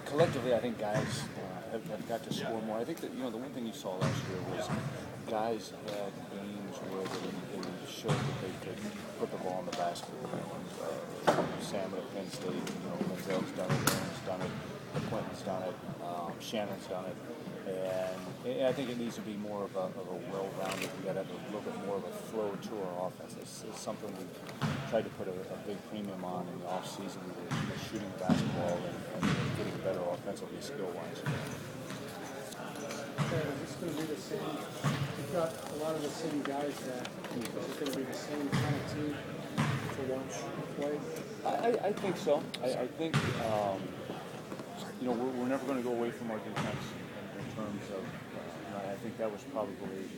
Collectively, I think guys have got to score more. I think that the one thing you saw last year was guys had games where they showed that they could put the ball in the basket. Sam at Penn State, Menzel's done it, Aaron's done it, Quentin's done it, Shannon's done it, and I think it needs to be more of a well-rounded. We got to have a little bit more of a flow to our offense. It's something we've tried to put a big premium on in the off-season. We were shooting the basketball and getting better offensively skill-wise. Is this going to be the same? You've got a lot of the same guys that. Is it going to be the same kind of team to watch play? I think so. I think we're never going to go away from our defense in terms of. I think that was probably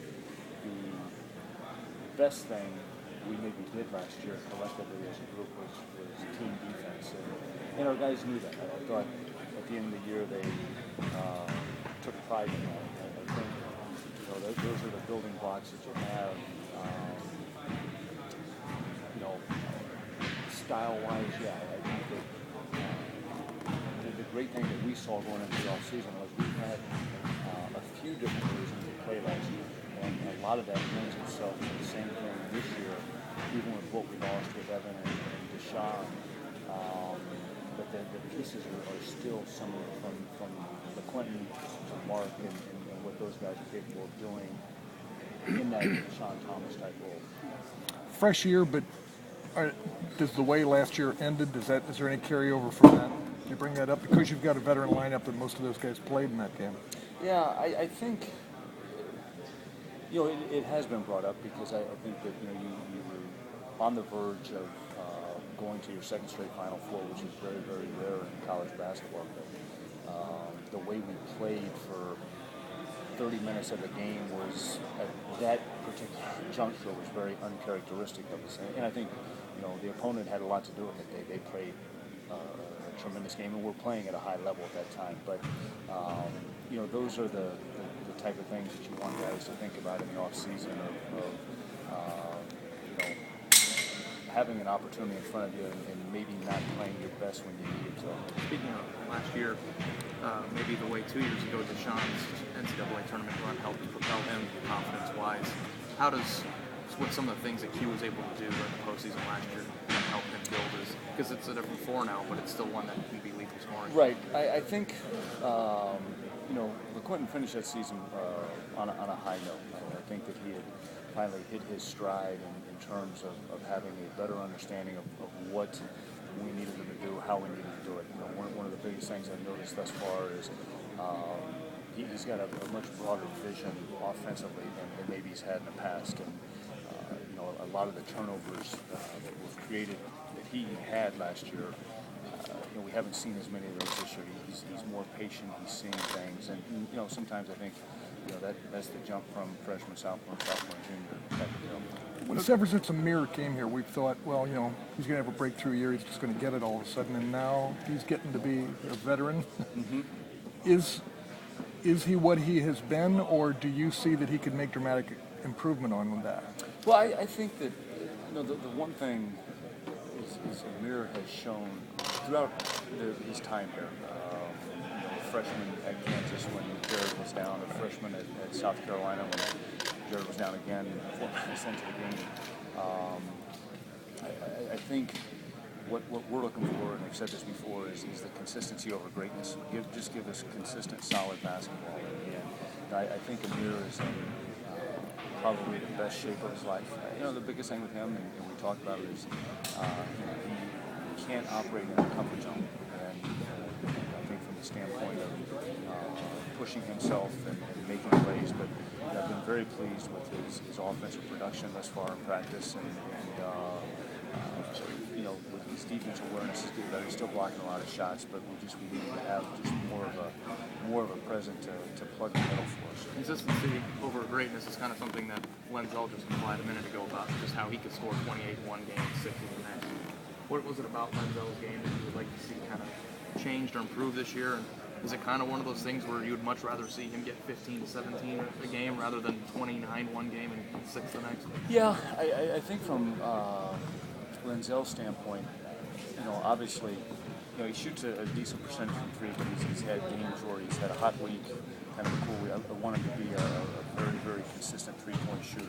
the best thing we maybe did last year collectively as a group was team defense, and our guys knew that. I thought at the end of the year they took pride in that. I think those are the building blocks that you have. Style-wise, yeah, I think that the great thing that we saw going into the offseason was we had a few different reasons to play last year, and a lot of that lends itself to the same thing this year, even with what we lost with Evan and Deshaun. But the pieces are still similar from the Quentin to Mark and what those guys are capable of doing in that Deshaun Thomas type role. Fresh year, but does the way last year ended, is there any carryover from that? You bring that up because you've got a veteran lineup that most of those guys played in that game. Yeah, I think it has been brought up because I think that you were on the verge of going to your second straight Final Four, which is very, very rare in college basketball. But, the way we played for 30 minutes of the game was at that particular juncture was very uncharacteristic of us, and I think the opponent had a lot to do with it. They played a tremendous game, and we're playing at a high level at that time. But those are the type of things that you want guys to think about in the off season of having an opportunity in front of you and maybe not playing your best when you need it. So speaking of last year, maybe the way 2 years ago Deshaun's NCAA tournament run helped propel him confidence-wise. What some of the things that Q was able to do in the postseason last year help him build his, because it's a different floor now, but it's still one that can be lethal scoring. Right. I think Quentin finished that season on a high note. I think that he had finally hit his stride in terms of having a better understanding of what we needed him to do, how we needed to do it. One of the biggest things I've noticed thus far is he's got a much broader vision offensively than maybe he's had in the past. And a lot of the turnovers that were created that he had last year, we haven't seen as many of those this year. He's more patient. He's seeing things, and sometimes I think that's the jump from freshman, sophomore, junior type of deal. Ever since Amir came here, we've thought, he's going to have a breakthrough year. He's just going to get it all of a sudden, and now he's getting to be a veteran. Mm-hmm. Is he what he has been, or do you see that he could make dramatic improvement on that? Well, I think that the one thing is Amir has shown throughout his time here. Freshman at Kansas when Jared was down, a freshman at South Carolina when Jared was down again before he sent to the game. I think what we're looking for, and I've said this before, is the consistency over greatness. Just give us consistent, solid basketball. And I think Amir is in probably the best shape of his life. The biggest thing with him, and we talked about it, is he can't operate in a comfort zone. And I think from the standpoint of pushing himself and making plays, but I've been very pleased with his offensive production thus far in practice, and with his defensive awareness is good. He's still blocking a lot of shots, but we need to have just more of a present to plug the middle for us. Consistency over greatness is kind of something that Lenzel just implied a minute ago about just how he could score 28 in one game, 6 in the next. What was it about Lenzel's game that you would like to see kind of changed or improved this year? And is it kind of one of those things where you would much rather see him get 15 to 17 a game rather than 29 one game and 6 the next? Yeah, I think from Lenzel's standpoint, obviously you know, he shoots a decent percentage from three, but he's had games where he's had a hot week, kind of a cool week. I want him to be a very, very consistent three-point shooter.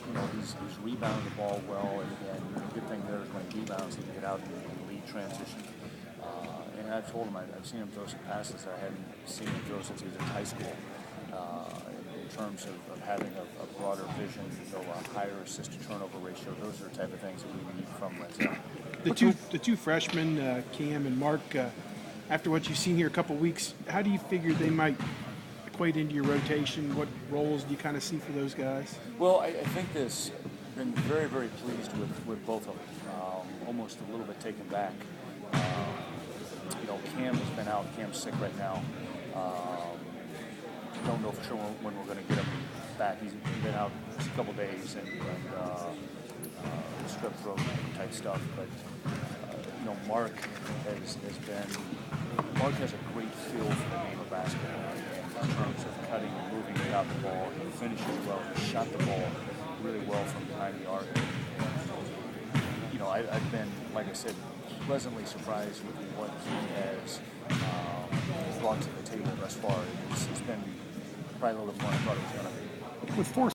You know, he's rebounding the ball well, and the good thing there is when he rebounds, he can get out and lead transition. And I've told him I've seen him throw some passes that I hadn't seen him throw since he was in high school. In terms of having a broader vision, you know, a higher assist-to-turnover ratio, those are the type of things that we need from Lenzel. The two freshmen, Cam and Mark, after what you've seen here a couple weeks, how do you figure they might equate into your rotation? What roles do you kind of see for those guys? Well, I think this been very, very pleased with both of them. Almost a little bit taken back. You know, Cam has been out. Cam's sick right now. Don't know for sure when we're going to get him back. He's been out just a couple days and strep throat type stuff. But you know, Mark has a great feel for the game of basketball in terms of cutting and moving without the ball. He finishes well. He shot the ball really well from behind the arc. You know, I've been, like I said, pleasantly surprised with what he has brought to the table thus far. It's been probably a little bit more than I thought it was going to be. With four